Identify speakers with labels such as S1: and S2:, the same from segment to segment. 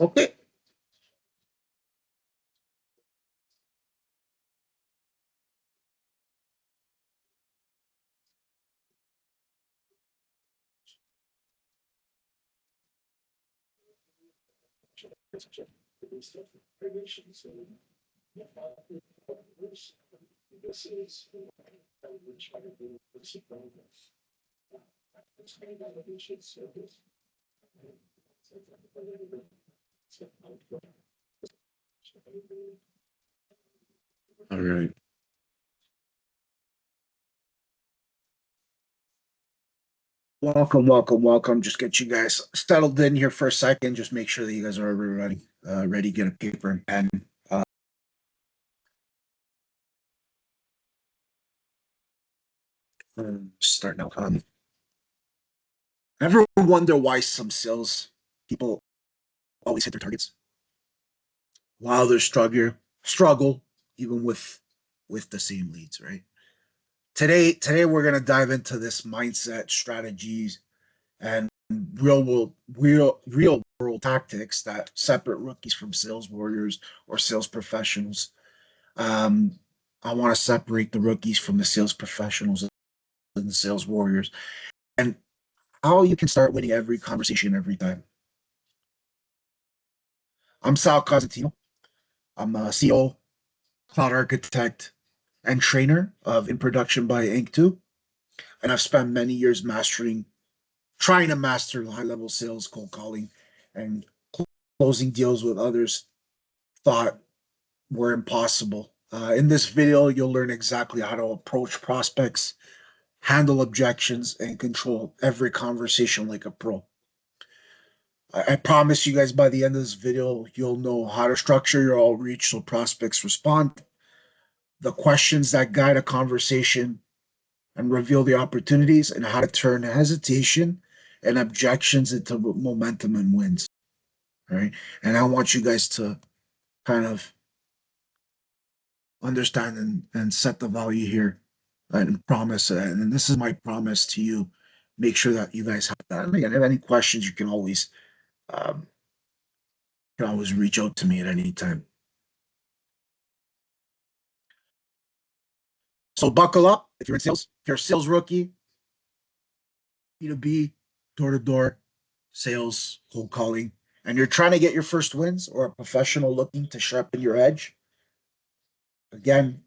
S1: Okay. All right. Welcome, welcome, welcome. Just get you guys settled in here for a second. Just make sure that you guys are ready. Ready. Get a paper and pen. Uh, Start now. Ever wonder why some sales people always hit their targets while they're struggle even with the same leads, right? Today we're gonna dive into this mindset, strategies, and real world tactics that separate rookies from sales warriors or sales professionals. Um, I want to separate the rookies from the sales professionals and the sales warriors, and how you can start winning every conversation every time. I'm Sal Cosentino. I'm a CEO, cloud architect, and trainer of INProduction by INC2, and I've spent many years trying to master high level sales, cold calling, and closing deals with others thought were impossible. In this video, you'll learn exactly how to approach prospects, handle objections, and control every conversation like a pro. I promise you guys by the end of this video, you'll know how to structure your outreach so prospects respond, the questions that guide a conversation and reveal the opportunities, and how to turn hesitation and objections into momentum and wins. All right. And I want you guys to kind of understand and set the value here and promise. And this is my promise to you. Make sure that you guys have that. And again, if you have any questions, um, you can always reach out to me at any time. So buckle up if you're in sales. If you're a sales rookie, B2B, door to door sales, cold calling, and you're trying to get your first wins, or a professional looking to sharpen your edge. Again,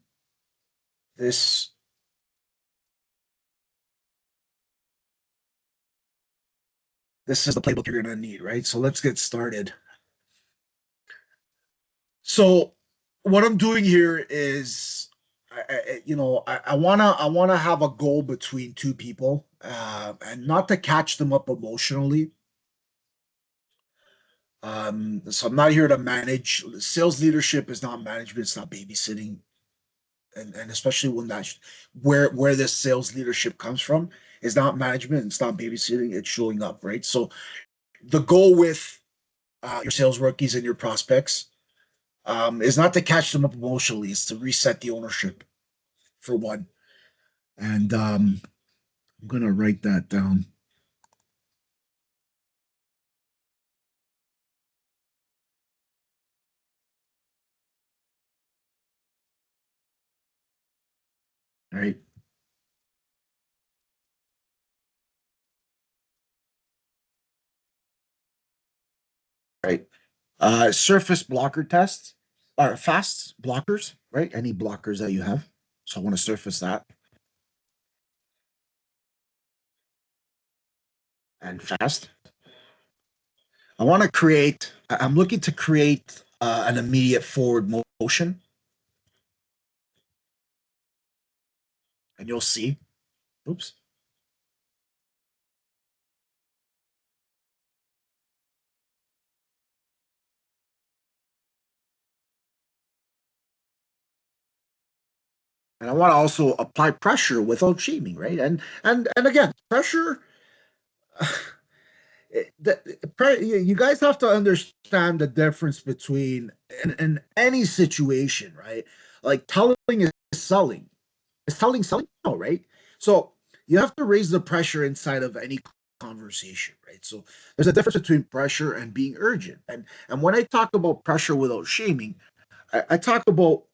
S1: this this is the playbook you're going to need, right? So let's get started. So what I'm doing here is, I wanna have a goal between two people, and not to catch them up emotionally. So I'm not here to manage. Sales leadership is not management. It's not babysitting, and especially when that's where this sales leadership comes from is not management. It's not babysitting. It's showing up, right? So the goal with your sales rookies and your prospects is not to catch them up emotionally. It's to reset the ownership for one. And I'm gonna write that down. All right. Right. Surface blocker tests or fast blockers, right? Any blockers that you have. So I want to surface that and fast. I want to create, I'm looking to create an immediate forward motion, and you'll see. Oops. And I want to also apply pressure without shaming, right? And again, pressure. You guys have to understand the difference between in any situation, right? Like telling is selling. Is telling selling? No, right? So you have to raise the pressure inside of any conversation, right? So there's a difference between pressure and being urgent. And when I talk about pressure without shaming, I talk about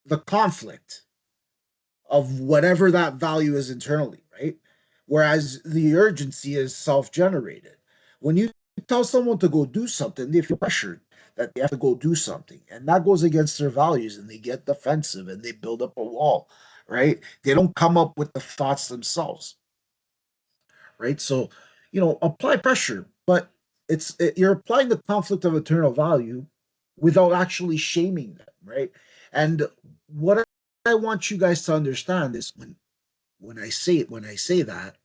S1: the conflict of whatever that value is internally, right? Whereas the urgency is self-generated. When you tell someone to go do something, they feel pressured that they have to go do something, and that goes against their values, and they get defensive and they build up a wall, right? They don't come up with the thoughts themselves, right? So, apply pressure, but you're applying the conflict of eternal value without actually shaming them, right? And what I want you guys to understand is when I say that,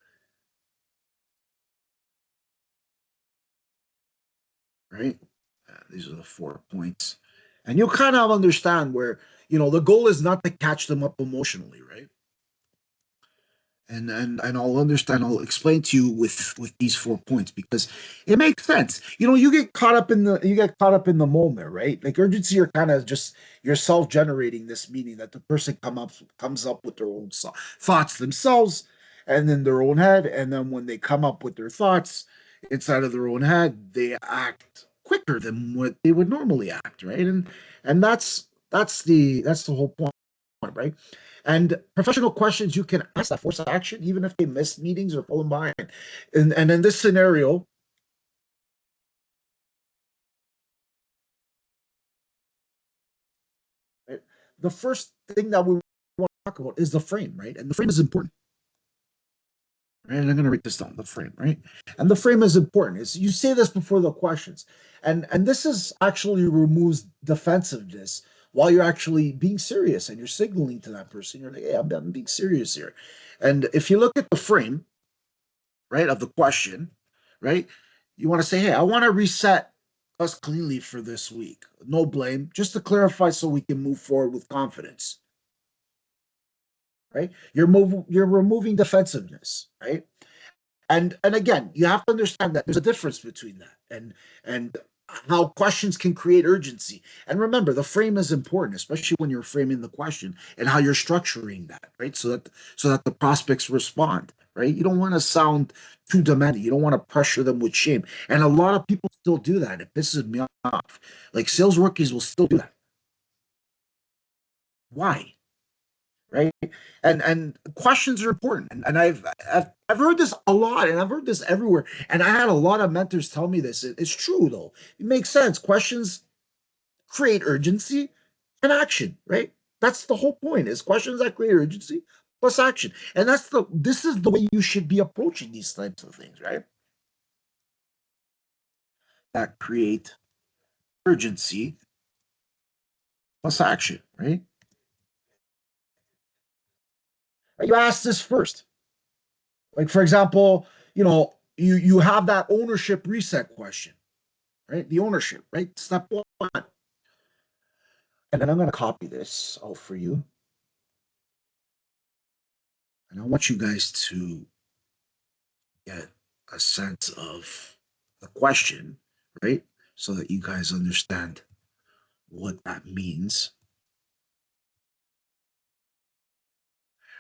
S1: right? These are the 4 points, and you'll kind of understand where the goal is not to catch them up emotionally, right? And I'll understand. I'll explain to you with these 4 points because it makes sense. You get caught up in the moment, right? Like urgency, you're kind of just yourself generating this meaning that the person comes up with their own thoughts themselves, and in their own head, and then when they come up with their thoughts inside of their own head, they act quicker than what they would normally act, right? And that's the whole point, right? And professional questions you can ask that force action, even if they miss meetings or fall behind. And in this scenario, right, the first thing that we want to talk about is the frame, right? And the frame is important. Right, and I'm going to write this down, the frame, right? And the frame is important. Is you say this before the questions, and this is actually removes defensiveness while you're actually being serious and you're signaling to that person. You're like, hey, I'm being serious here. And if you look at the frame, right, of the question, right, you want to say, hey, I want to reset us cleanly for this week. No blame, just to clarify so we can move forward with confidence, right? You're removing defensiveness, right? And again, you have to understand that there's a difference between that and how questions can create urgency. And remember, the frame is important, especially when you're framing the question and how you're structuring that, right? So that the prospects respond, right? You don't want to sound too demanding. You don't want to pressure them with shame. And a lot of people still do that. It pisses me off. Like sales rookies will still do that. Why? Right? And questions are important. And I've heard this a lot, and I've heard this everywhere. And I had a lot of mentors tell me this. It's true though. It makes sense. Questions create urgency and action, right? That's the whole point. Is questions that create urgency plus action. And this is the way you should be approaching these types of things, right? That create urgency plus action, right? You ask this first. Like for example, you have that ownership reset question, right? The ownership, right? Step one. And then I'm going to copy this out for you. And I want you guys to get a sense of the question, right? So that you guys understand what that means,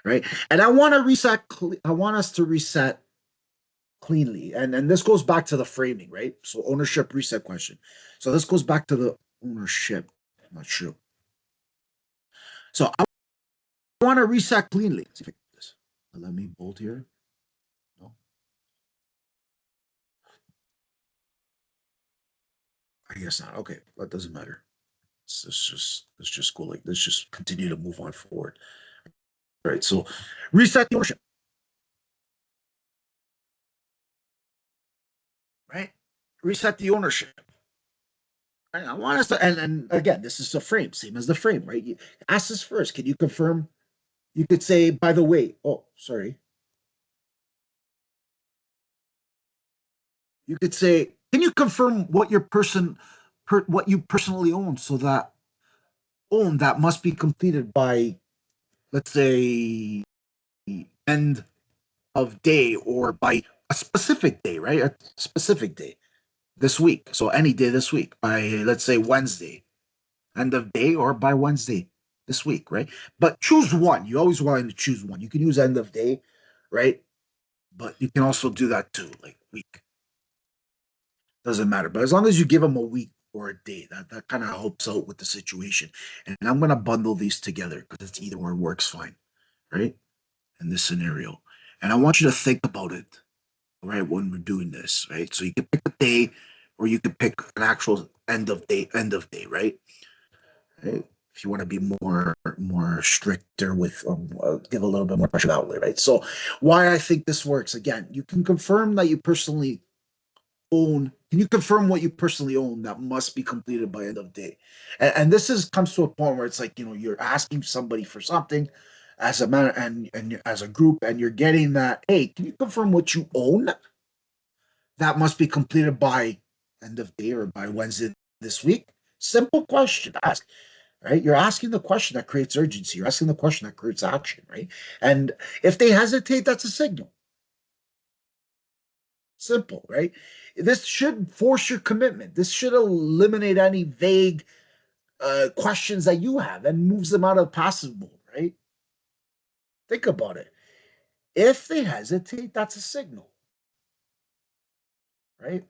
S1: right? And I want us to reset cleanly. And this goes back to the framing, right? So ownership reset question. So this goes back to the ownership. I'm not sure. So I want to reset cleanly. Let's see if I can do this. Let me bold here. No, I guess not. Okay, that doesn't matter. Let's just go like let's just continue to move on forward. All right. So reset the ownership. Right. Reset the ownership. Right? I want us to and again, this is the frame, same as the frame, right? You ask this first. Can you confirm? You could say, by the way, oh, sorry. You could say, can you confirm what you personally own that must be completed by, let's say, end of day or by a specific day, right? A specific day this week. So any day this week by, let's say, Wednesday, end of day or by Wednesday this week, right? But choose one. You always want to choose one. You can use end of day, right? but you can also do that too, like week. Doesn't matter. But as long as you give them a week or a day, that kind of helps out with the situation. And I'm gonna bundle these together because it's either or works fine, right? In this scenario. And I want you to think about it, right, when we're doing this, right? So you can pick a day or you can pick an actual end of day, right? Right? If you want to be more stricter with give a little bit more pressure that way, right? So why I think this works again, you can confirm that you personally own. Can you confirm what you personally own that must be completed by end of day? And this is comes to a point where it's like, you're asking somebody for something as a man and as a group, and you're getting that. Hey, can you confirm what you own that must be completed by end of day or by Wednesday this week? Simple question to ask, right? You're asking the question that creates urgency. You're asking the question that creates action, right? And if they hesitate, that's a signal. Simple, right? This should force your commitment. This should eliminate any vague questions that you have and moves them out of passive mode, right? Think about it. If they hesitate, that's a signal, right?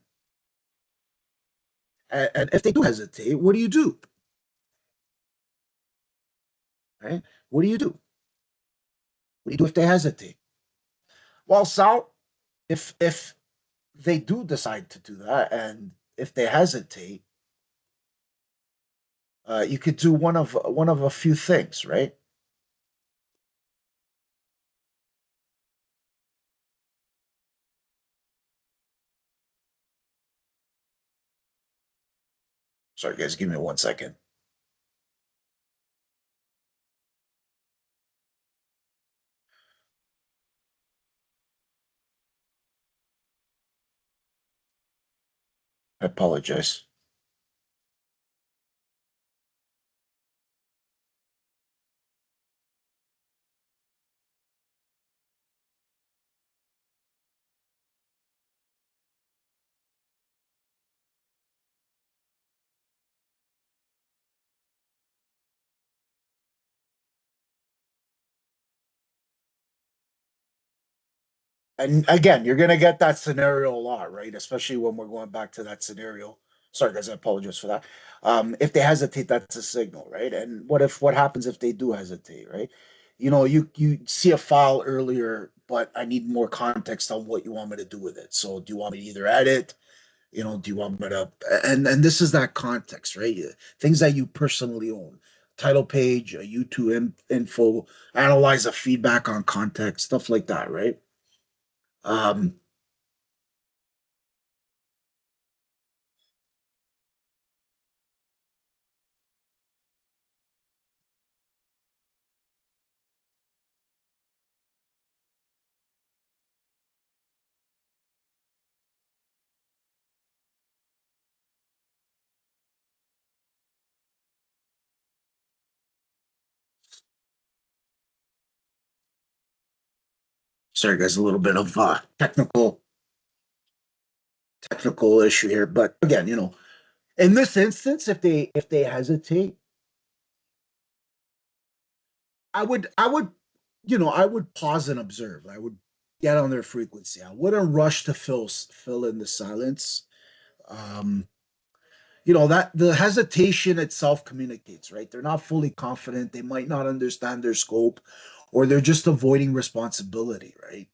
S1: And if they do hesitate, what do you do? Right? What do you do? What do you do if they hesitate? Well, Sal, if they do decide to do that, and if they hesitate, you could do one of a few things, right? Sorry, guys, give me 1 second. I apologize. And again, you're gonna get that scenario a lot, right? Especially when we're going back to that scenario. Sorry, guys, I apologize for that. If they hesitate, that's a signal, right? And what happens if they do hesitate, right? You see a file earlier, but I need more context on what you want me to do with it. So do you want me to either edit? Do you want me to and this is that context, right? Things that you personally own. Title page, a YouTube info, analyze the feedback on context, stuff like that, right? Um, Sorry, guys, a little bit of technical issue here, but again, in this instance, if they hesitate, I would pause and observe. I would get on their frequency. I wouldn't rush to fill in the silence. Um, that the hesitation itself communicates, right? They're not fully confident, they might not understand their scope, or they're just avoiding responsibility, right?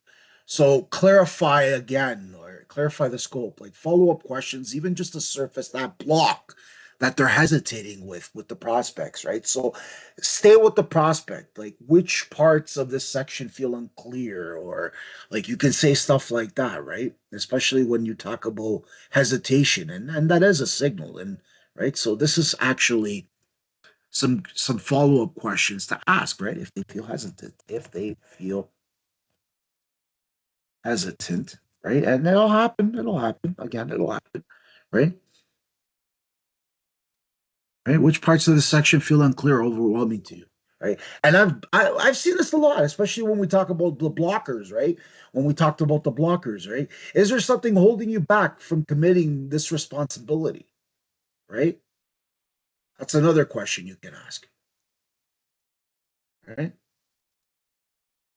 S1: So clarify again, or clarify the scope, like follow-up questions, even just to surface that block that they're hesitating with the prospects, right? So stay with the prospect, like which parts of this section feel unclear, or like you can say stuff like that, right? Especially when you talk about hesitation, and that is a signal, and right. So this is actually some follow-up questions to ask, right? If they feel hesitant, right? And it'll happen again, it'll happen, right? Right, which parts of the section feel unclear or overwhelming to you, right? And I've seen this a lot, especially when we talk about the blockers, right? When we talked about the blockers, right? Is there something holding you back from committing this responsibility, right? That's another question you can ask, right?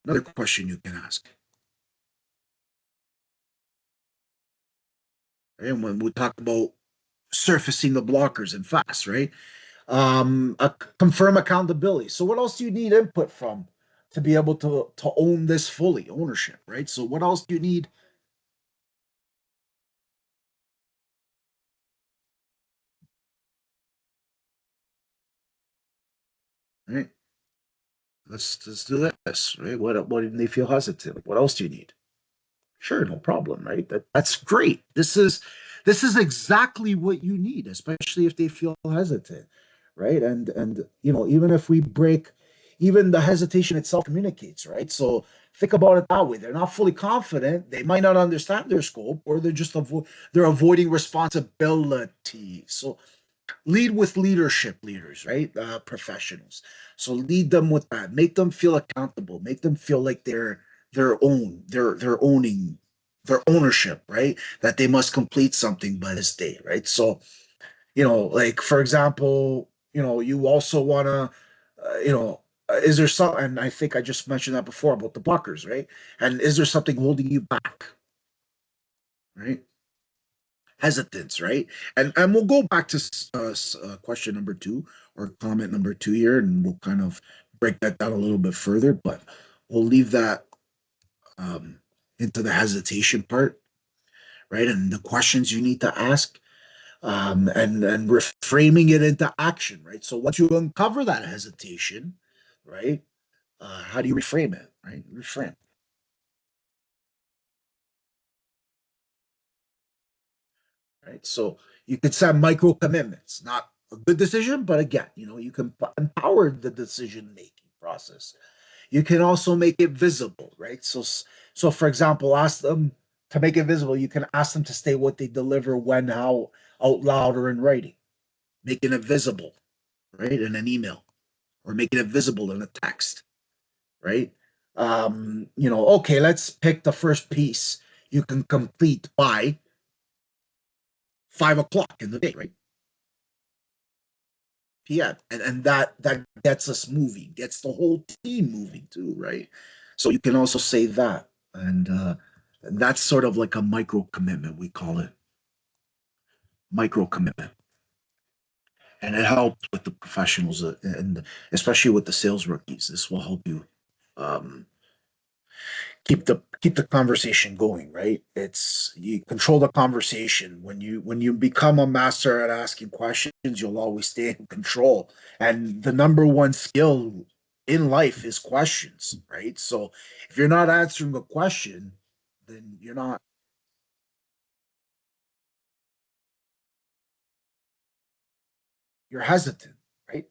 S1: Another question you can ask. And when we talk about surfacing the blockers and fast, right? Confirm accountability. So what else do you need input from to be able to own this fully, ownership, right? So what else do you need? Right? Let's do this, right? What did they feel hesitant? What else do you need? Sure, no problem, right? That's great. This is exactly what you need, especially if they feel hesitant, right? And even if we break, even the hesitation itself communicates, right? So think about it that way. They're not fully confident. They might not understand their scope, or they're avoiding responsibility. So lead with leadership leaders, right? Professionals. So lead them with that. Make them feel accountable. Make them feel like they're owning their ownership, right? That they must complete something by this day, right? So like for example, you also wanna, is there some? And I think I just mentioned that before about the blockers, right? And is there something holding you back, right? Hesitance, right? And we'll go back to question number two or comment number two here, and we'll kind of break that down a little bit further. But we'll leave that um, into the hesitation part, right? And the questions you need to ask, and reframing it into action, right? So once you uncover that hesitation, right? How do you reframe it, right? Reframe. Right? So you could set micro commitments, not a good decision, but again, you can empower the decision making process. You can also make it visible, right? So for example, ask them to make it visible. You can ask them to state what they deliver, when, how, out loud, or in writing, making it visible, right? In an email, or making it visible in a text, right? Okay, let's pick the first piece you can complete by 5 o'clock in the day, right? PM, and that gets us moving, gets the whole team moving too, right? So you can also say that, and that's sort of like a micro commitment. We call it micro commitment, and it helps with the professionals, and especially with the sales rookies. This will help you um, keep the conversation going, right? It's you control the conversation. When you become a master at asking questions, you'll always stay in control. And the number one skill in life is questions, right? So if you're not answering a question, then you're hesitant, right?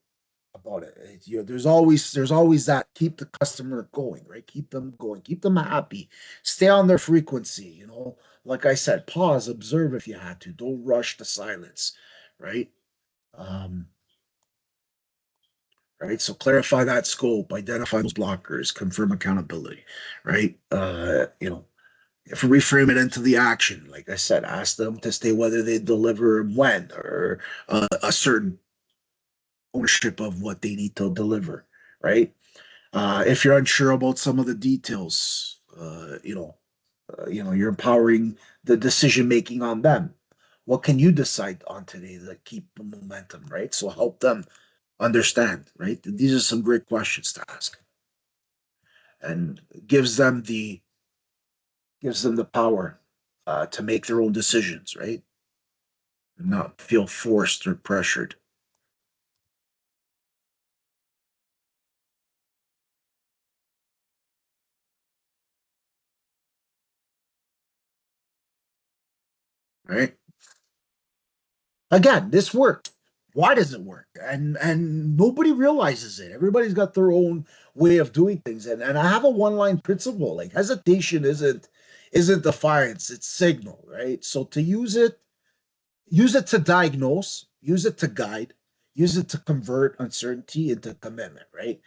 S1: About it. There's always that keep the customer going, right? Keep them going, keep them happy, stay on their frequency. Like I said, pause, observe if you had to. Don't rush to silence, right? Um, right. So clarify that scope, identify those blockers, confirm accountability, right? If we reframe it into the action, like I said, ask them to stay whether they deliver when, or a certain ownership of what they need to deliver, right? If you're unsure about some of the details, you're empowering the decision making on them. What can you decide on today to keep the momentum, right? So help them understand, right? These are some great questions to ask, and gives them the power to make their own decisions, right? And not feel forced or pressured, right? Again, this worked. Why does it work? And nobody realizes it. Everybody's got their own way of doing things. And I have a one-line principle. Like hesitation isn't defiance, it's signal, right? So to use it to diagnose, use it to guide, use it to convert uncertainty into commitment, right?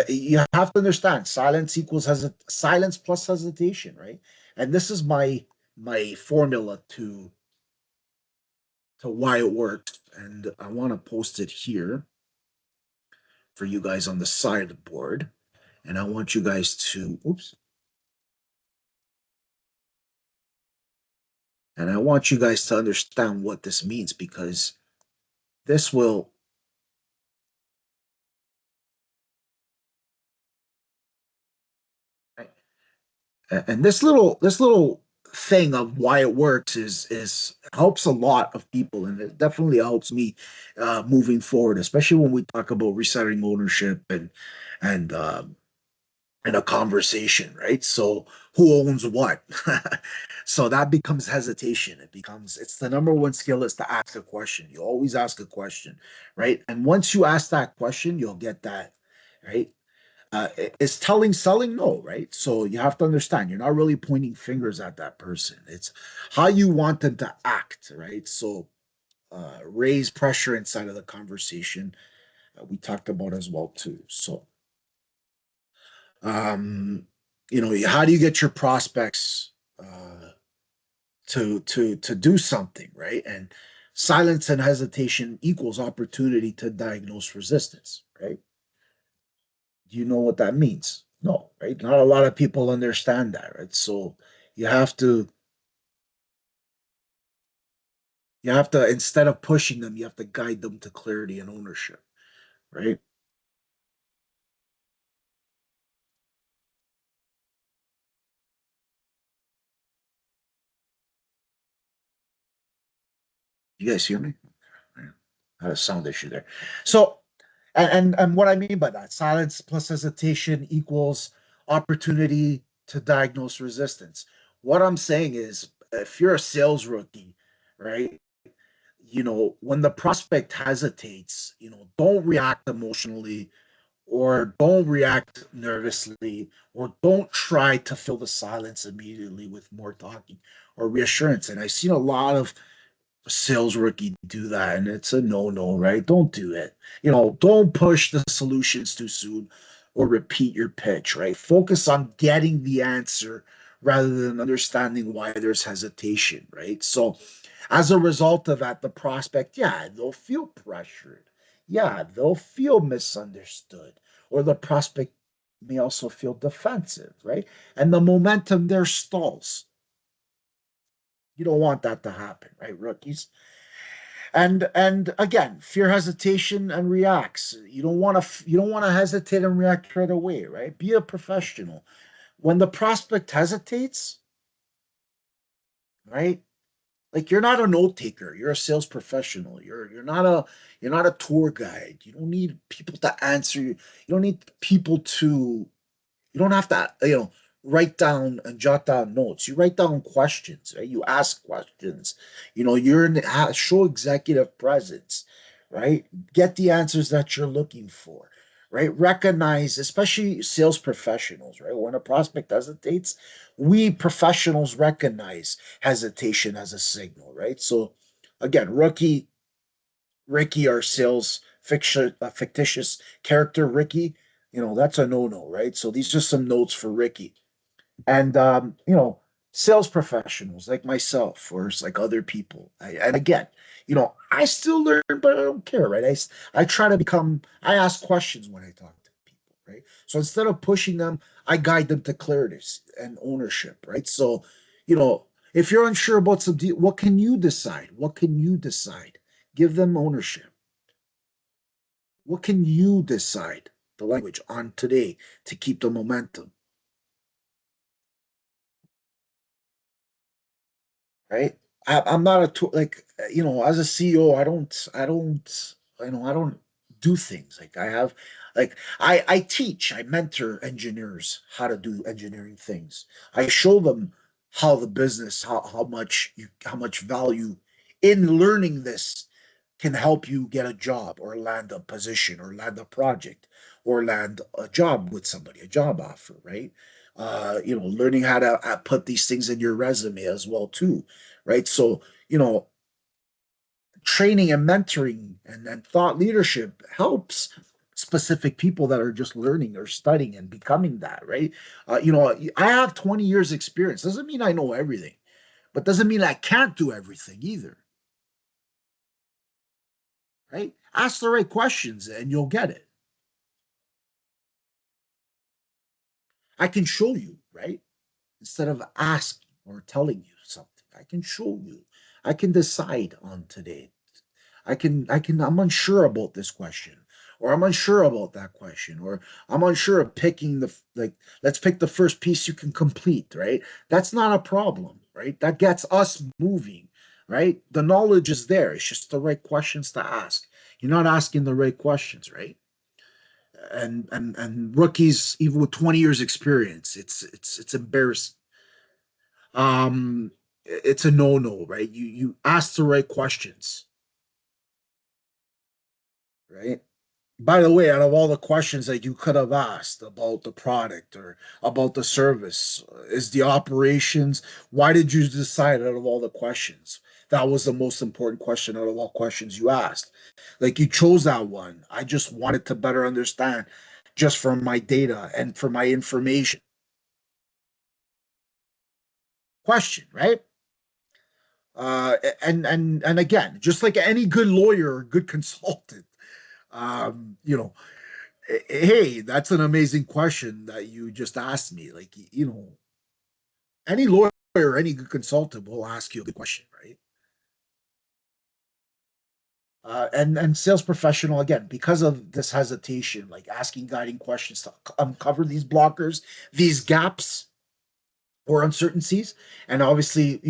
S1: You have to understand silence plus hesitation, right? And this is my formula to why it worked, and I want to post it here for you guys on the side of the board. And I want you guys to, oops, And I want you guys to understand what this means because this will, and this little thing of why it works is helps a lot of people, and it definitely helps me moving forward, especially when we talk about resetting ownership and in a conversation, right? So who owns what? So that becomes hesitation. It's the number one skill is to ask a question. You always ask a question, right? And once you ask that question, you'll get that, right? Is telling selling? No, right? So you have to understand you're not really pointing fingers at that person. It's how you want them to act, right? So raise pressure inside of the conversation. We talked about as well too. So um, how do you get your prospects to do something, right? And silence and hesitation equals opportunity to diagnose resistance, right? Do you know what that means? No, right? Not a lot of people understand that, right? So you have to instead of pushing them, you have to guide them to clarity and ownership, right? You guys hear me? Yeah. I had a sound issue there. So and what I mean by that, silence plus hesitation equals opportunity to diagnose resistance. What I'm saying is if you're a sales rookie, right? When the prospect hesitates, don't react emotionally or don't react nervously or don't try to fill the silence immediately with more talking or reassurance. And I've seen a lot of sales rookie do that, and it's a no-no, right? Don't do it. Don't push the solutions too soon or repeat your pitch, right? Focus on getting the answer rather than understanding why there's hesitation, right? So as a result of that, the prospect, yeah, they'll feel pressured. Yeah, they'll feel misunderstood. Or the prospect may also feel defensive, right? And the momentum there stalls. You don't want that to happen, right, rookies? And again, fear, hesitation, and reacts. You don't want to hesitate and react right away, right? Be a professional. When the prospect hesitates, right? Like you're not a note taker, you're a sales professional. You're not a tour guide. You don't need people to answer you. You don't need people to you don't have to, write down and jot down notes. You write down questions, right? You ask questions. Show executive presence, right? Get the answers that you're looking for, right? Recognize, especially sales professionals, right? When a prospect hesitates, we professionals recognize hesitation as a signal, right? So, again, Ricky, our sales fictitious character, Ricky, that's a no-no, right? So these are some notes for Ricky. And sales professionals like myself or like other people. And again, I still learn, but I don't care, right? I try to I ask questions when I talk to people, right? So instead of pushing them, I guide them to clarity and ownership, right? So, if you're unsure about what can you decide? What can you decide? Give them ownership. What can you decide the language on today to keep the momentum, right? I'm not like as a CEO, I don't do things like I have like I teach, I mentor engineers how to do engineering things. I show them how the business, how much value in learning this can help you get a job or land a position or land a project or land a job with somebody, a job offer, right? Learning how to put these things in your resume as well too, right? So, training and mentoring and thought leadership helps specific people that are just learning or studying and becoming that, right? I have 20 years experience. Doesn't mean I know everything, but doesn't mean I can't do everything either, right? Ask the right questions and you'll get it. I can show you, right? Instead of asking or telling you something. I can show you. I can decide on today. I'm unsure about this question, or I'm unsure about that question, or I'm unsure of picking like, let's pick the first piece you can complete, right? That's not a problem, right? That gets us moving, right? The knowledge is there. It's just the right questions to ask. You're not asking the right questions, right? And rookies, even with 20 years experience, it's embarrassing. It's a no-no, right? You ask the right questions, right? By the way, out of all the questions that you could have asked about the product or about the service, is the operations, why did you decide out of all the questions? That was the most important question out of all questions you asked. Like, you chose that one. I just wanted to better understand just from my data and for my information. Question, right? And again, just like any good lawyer or good consultant, you know, hey, that's an amazing question that you just asked me. Like, any lawyer or any good consultant will ask you a good question, right? And sales professional, again, because of this hesitation, like asking guiding questions to uncover these blockers, these gaps or uncertainties. And obviously,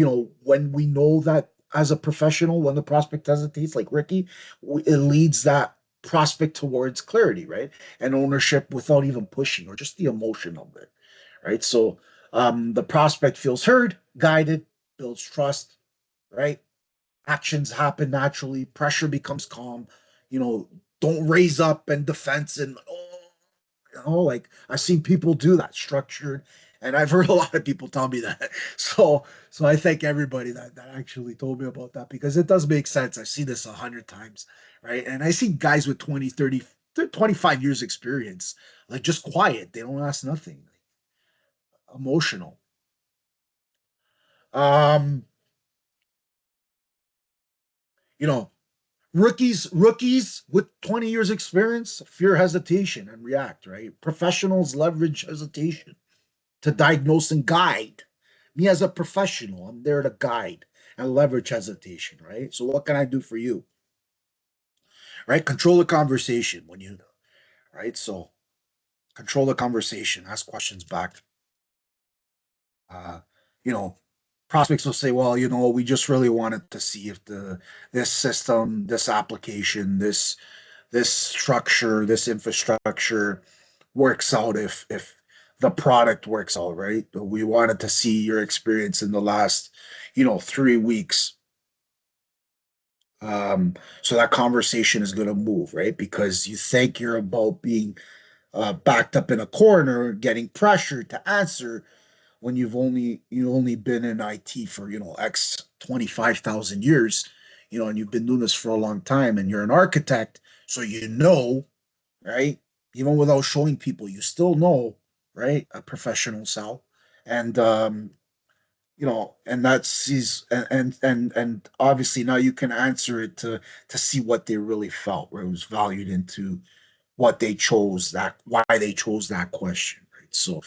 S1: when we know that as a professional, when the prospect hesitates, like Ricky, it leads that prospect towards clarity, right? And ownership without even pushing, or just the emotion of it, right? So the prospect feels heard, guided, builds trust, right? Actions happen naturally, pressure becomes calm, you know, don't raise up and defense and, like, I've seen people do that structured, and I've heard a lot of people tell me that. So I thank everybody that actually told me about that, because it does make sense. I see this 100 times, right? And I see guys with 20, 30, 25 years experience, like, just quiet. They don't ask nothing, emotional. Um, you know, rookies with 20 years experience fear hesitation and react, right? Professionals leverage hesitation to diagnose and guide. Me as a professional, I'm there to guide and leverage hesitation, right? So what can I do for you? Right? Control the conversation when you, right? So control the conversation, ask questions back. Uh, you know, Prospects will say, well, we just really wanted to see if this system, this application, this structure, this infrastructure works out, if the product works out, right? We wanted to see your experience in the last, 3 weeks. So that conversation is going to move, right? Because you think you're about being backed up in a corner, getting pressured to answer when you only been in IT for X 25,000 years, and you've been doing this for a long time, and you're an architect, so right? Even without showing people, you still know, right? A professional sell, and and and obviously now you can answer it to see what they really felt, where it was valued into why they chose that question, right? So,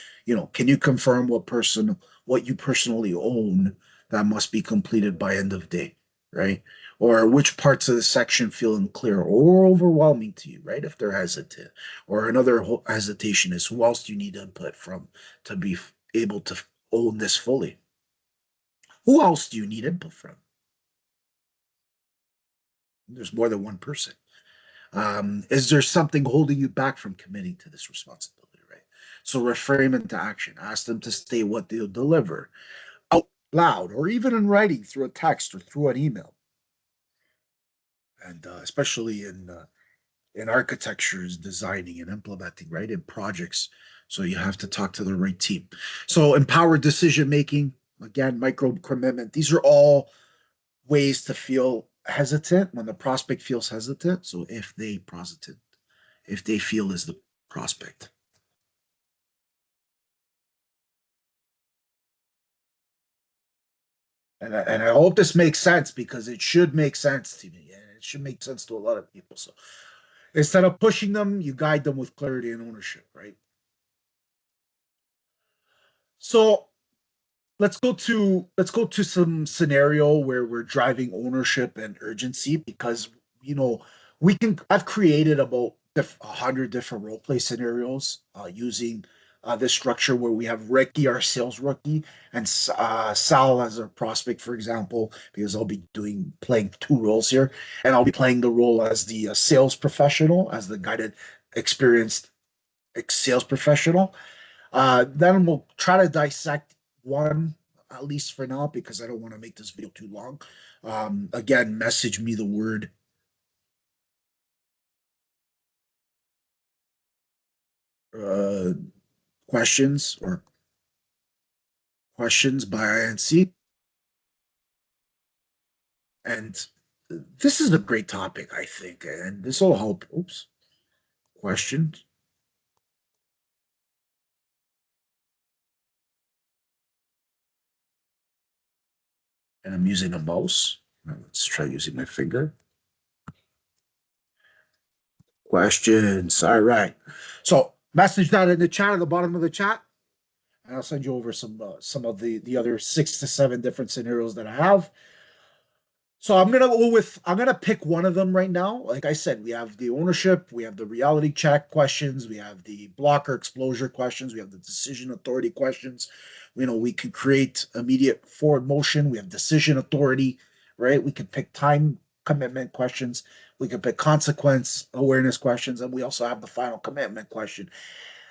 S1: can you confirm what you personally own that must be completed by end of day, right? Or which parts of the section feel unclear or overwhelming to you, right? If they're hesitant, or another hesitation is, who else do you need input from to be able to own this fully? Who else do you need input from? There's more than one person. Is there something holding you back from committing to this responsibility, right? So reframe into action. Ask them to state what they'll deliver out loud, or even in writing through a text or through an email. And especially in architectures, designing and implementing, right? In projects. So you have to talk to the right team. So empowered decision making, again, micro commitment. These are all ways to feel hesitant when the prospect feels hesitant. So if they feel is the prospect. And I hope this makes sense, because it should make sense to me, and it should make sense to a lot of people. So instead of pushing them, you guide them with clarity and ownership, right? So let's go to some scenario where we're driving ownership and urgency because you know I've created about 100 different role play scenarios using this structure where we have Ricky, our sales rookie, and Sal as our prospect, for example, because I'll be doing playing two roles here, and I'll be playing the role as the sales professional, as the guided experienced sales professional. Then we'll try to dissect one, at least for now, because I don't want to make this video too long. Again, message me the word uh, questions or questions by INC. And this is a great topic, I think. And this will help. Oops. Questions. And I'm using a mouse. Let's try using my finger. Questions. All right. So message that in the chat at the bottom of the chat. And I'll send you over some of the other 6 to 7 different scenarios that I have. So I'm gonna pick one of them right now. Like I said, we have the ownership, we have the reality check questions, we have the blocker exposure questions, we have the decision authority questions. We can create immediate forward motion, we have decision authority, right? We can pick time commitment questions, we can pick consequence awareness questions, and we also have the final commitment question.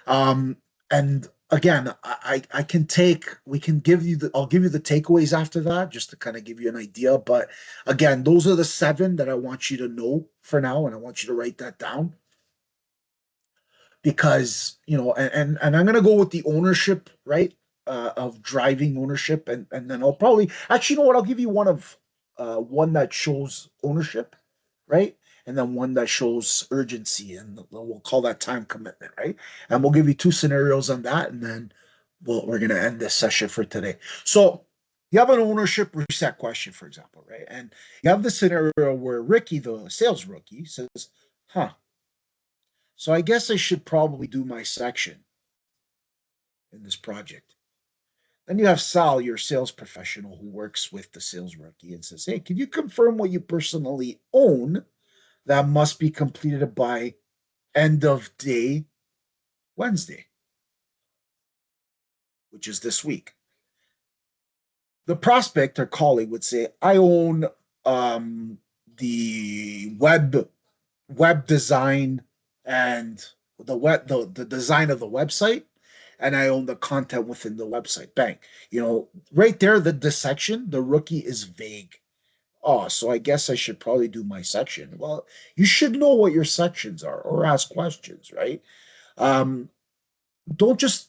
S1: Um, and again, I can take we can give you the I'll give you the takeaways after that just to kind of give you an idea. But again, those are the 7 that I want you to know for now, and I want you to write that down because and I'm gonna go with the ownership, right? Of driving ownership, and then I'll probably actually, you know what? I'll give you one that shows ownership, right? And then one that shows urgency, and we'll call that time commitment, right? And we'll give you 2 scenarios on that, and then we're gonna end this session for today. So you have an ownership reset question, for example, right? And you have the scenario where Ricky, the sales rookie, says, "Huh, so I guess I should probably do my section in this project." Then you have Sal, your sales professional who works with the sales rookie and says, "Hey, can you confirm what you personally own that must be completed by end of day Wednesday, which is this week?" The prospect or colleague would say, "I own the web design and the design of the website, and I own the content within the website." Bang. Right there, the dissection, the rookie is vague. Oh, so I guess I should probably do my section. Well, you should know what your sections are or ask questions, right? Um, don't just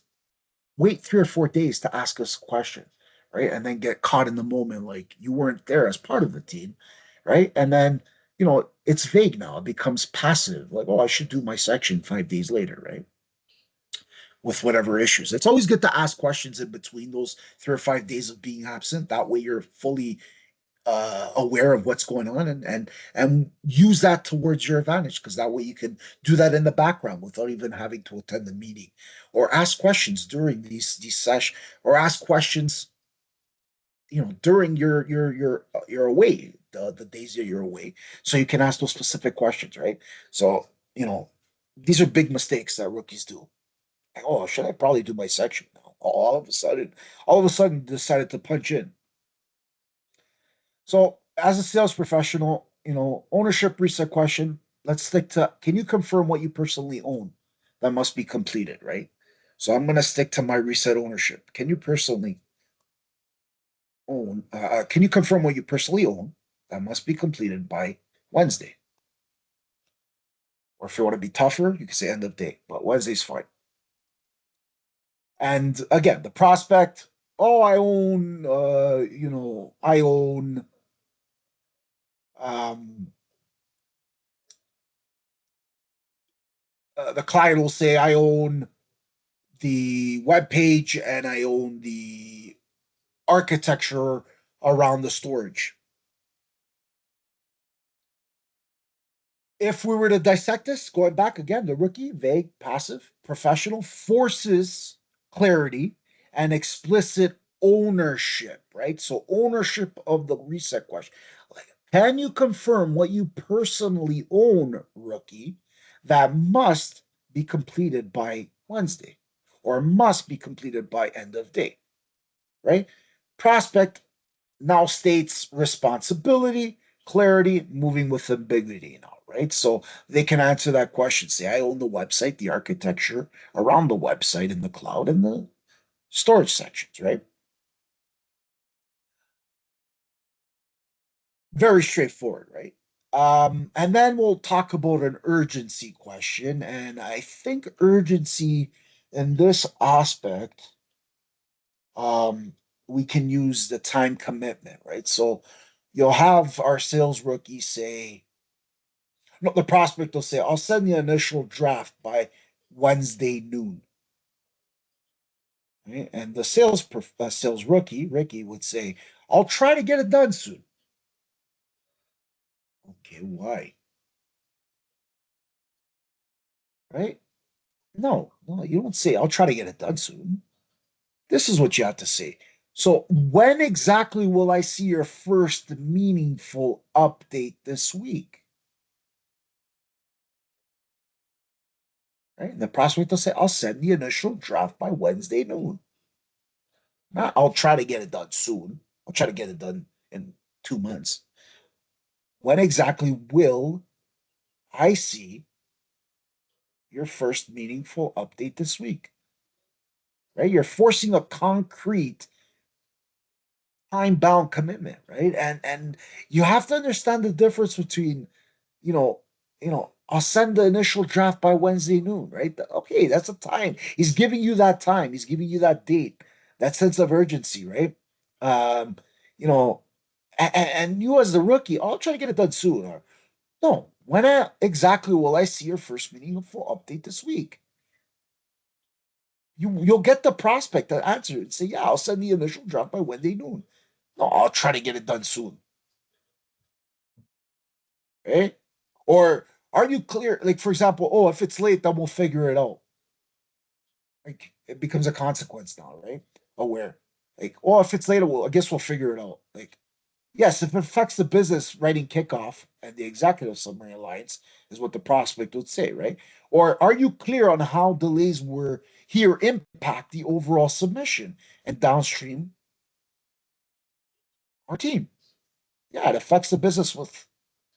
S1: wait 3 or 4 days to ask us a question, right? And then get caught in the moment like you weren't there as part of the team, right? And then, it's vague now. It becomes passive, like, oh, I should do my section 5 days later, right? With whatever issues. It's always good to ask questions in between those 3 or 5 days of being absent. That way you're fully aware of what's going on, and use that towards your advantage, because that way you can do that in the background without even having to attend the meeting, or ask questions during these sessions, or ask questions during your away, the days that you're away, so you can ask those specific questions, right? So these are big mistakes that rookies do. Like, oh, should I probably do my section now? All of a sudden decided to punch in. So, as a sales professional, ownership reset question. Let's stick to, can you confirm what you personally own that must be completed, right? So, I'm going to stick to my reset ownership. Can you confirm what you personally own that must be completed by Wednesday? Or if you want to be tougher, you can say end of day, but Wednesday's fine. And again, the prospect, oh, I own um, the client will say, I own the web page and I own the architecture around the storage. If we were to dissect this, going back again, the rookie, vague, passive, professional, forces clarity and explicit ownership, right? So ownership of the reset question. Can you confirm what you personally own, rookie? That must be completed by Wednesday or must be completed by end of day, right? Prospect now states responsibility, clarity, moving with ambiguity now, right? So they can answer that question. Say, I own the website, the architecture around the website in the cloud and the storage sections, right? Very straightforward, right? And then we'll talk about an urgency question. And I think urgency in this aspect, um, we can use the time commitment, right? So you'll have our sales rookie say, no, the prospect will say, I'll send the initial draft by Wednesday noon. Right? And the sales rookie, Ricky, would say, I'll try to get it done soon. Okay, why? Right? No, no, you don't say, I'll try to get it done soon. This is what you have to say. So, when exactly will I see your first meaningful update this week? Right? And the prospect will say, I'll send the initial draft by Wednesday noon. Not, I'll try to get it done soon. I'll try to get it done in 2 months. When exactly will I see your first meaningful update this week? Right? You're forcing a concrete time-bound commitment, right? And you have to understand the difference between, you know, I'll send the initial draft by Wednesday noon, right? Okay, that's a time. He's giving you that time. He's giving you that date, that sense of urgency, right? Um, you know, and you as the rookie, I'll try to get it done soon. Or no, exactly will I see your first meaningful update this week? You'll get the prospect that answer and say, yeah, I'll send the initial draft by Wednesday noon. No, I'll try to get it done soon. Okay? Or are you clear? Like, for example, oh, if it's late, then we'll figure it out. Like, it becomes a consequence now, right? Aware. Like, oh, if it's late, well, I guess we'll figure it out. Like, yes, if it affects the business writing kickoff and the executive summary alliance, is what the prospect would say, right? Or are you clear on how delays were here impact the overall submission and downstream our team? Yeah, it affects the business with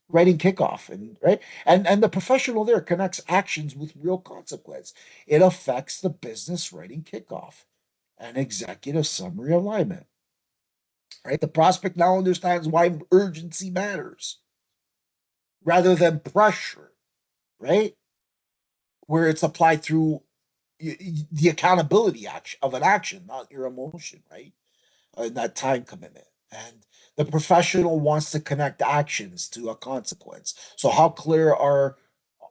S1: writing kickoff and right and the professional there connects actions with real consequence. It affects the business writing kickoff and executive summary alignment, right? The prospect now understands why urgency matters rather than pressure, right? Where it's applied through the accountability action of an action, not your emotion, right? That time commitment. And the professional wants to connect actions to a consequence. So how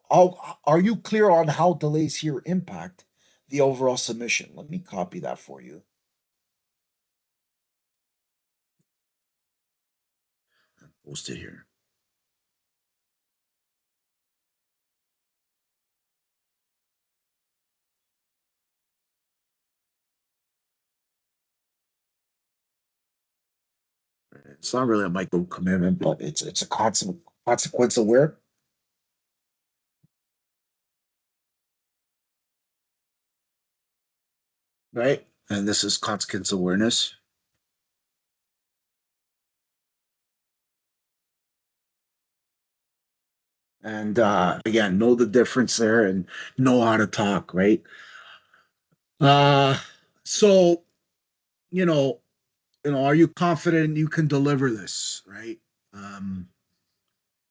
S1: are you clear on how delays here impact the overall submission? Let me copy that for you. Post it here. It's not really a micro commitment, but it's a consequence aware, right? And this is consequence awareness. And again, know the difference there and know how to talk, right? Uh so you know, are you confident you can deliver this, right? Um,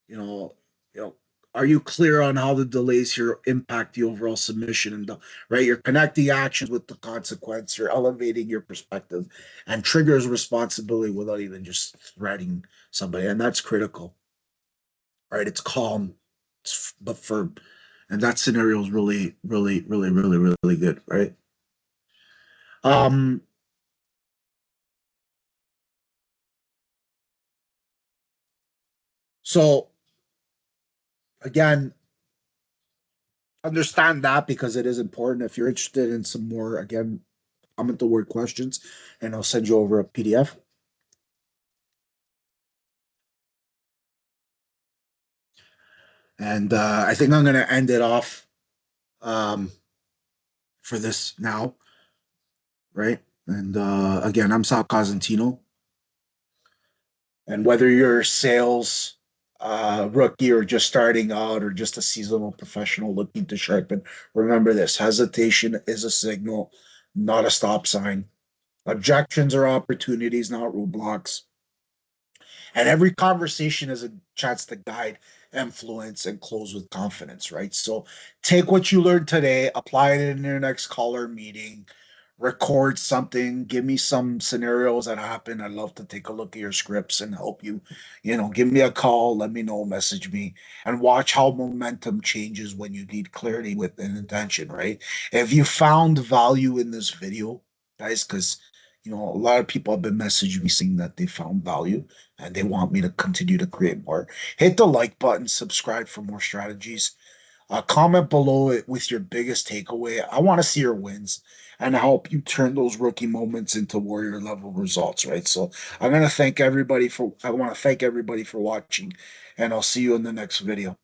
S1: you know, you know, are you clear on how the delays here impact the overall submission and right? You're connecting actions with the consequence, you're elevating your perspective and triggers responsibility without even just threatening somebody, and that's critical, right? It's calm, but firm. And that scenario is really, really, really, really, really good, right? Um, so again, understand that because it is important. If you're interested in some more, again, comment the word questions, and I'll send you over a PDF. And I think I'm going to end it off um, for this now, right? And again, I'm Sal Cosentino. And whether you're a sales rookie or just starting out or just a seasonal professional looking to sharpen, remember this: hesitation is a signal, not a stop sign. Objections are opportunities, not roadblocks. And every conversation is a chance to guide, influence, and close with confidence, right? So take what you learned today, apply it in your next call or meeting, record something, give me some scenarios that happen. I'd love to take a look at your scripts and help you. Give me a call, let me know, message me, and watch how momentum changes when you need clarity with an intention, right? If you found value in this video, guys, because a lot of people have been messaging me saying that they found value and they want me to continue to create more. Hit the like button, subscribe for more strategies. Comment below it with your biggest takeaway. I want to see your wins and help you turn those rookie moments into warrior level results, right? So I want to thank everybody for watching, and I'll see you in the next video.